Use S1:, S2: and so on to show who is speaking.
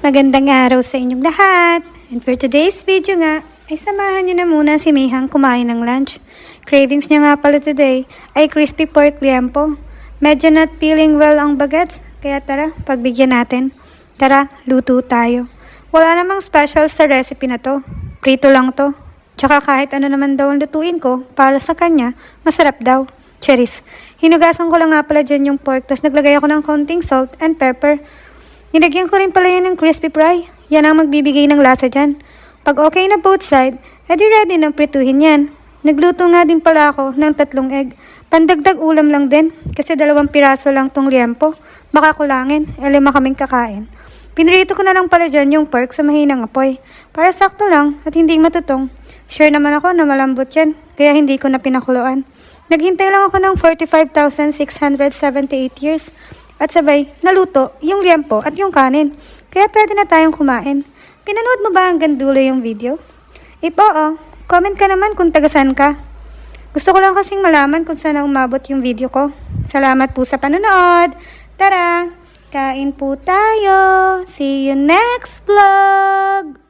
S1: Magandang araw sa inyong lahat. And for today's video nga, ay samahan niyo na muna si Mihang kumain ng lunch. Cravings niya nga pala today ay crispy pork liempo. Medyo not feeling well ang bagets, kaya tara, pagbigyan natin. Tara, luto tayo. Wala namang special sa recipe na to. Prito lang to. Tsaka kahit ano naman daw ang lutuin ko, para sa kanya, masarap daw. Cheris. Hinugasan ko lang nga pala dyan yung pork, tapos naglagay ako ng konting salt and pepper. Nilagyan ko rin pala yan ng crispy fry. Yan ang magbibigay ng lasa dyan. Pag okay na both side, edi ready nang prituhin yan. Nagluto nga din pala ako ng 3 egg. Pandagdag ulam lang din, kasi 2 piraso lang tong liempo. Baka kulangin, 5 kaming kakain. Pinrito ko na lang pala dyan yung pork sa mahinang apoy. Para sakto lang at hindi matutong. Sure naman ako na malambot yan, kaya hindi ko na pinakuluan. Naghintay lang ako ng 45,678 years. At sabay, naluto yung liempo at yung kanin. Kaya pwede na tayong kumain. Pinanood mo ba hanggang dulo yung video? If oo, comment ka naman kung tagasan ka. Gusto ko lang kasing malaman kung saan umabot yung video ko. Salamat po sa panonood. Tara, kain po tayo. See you next vlog!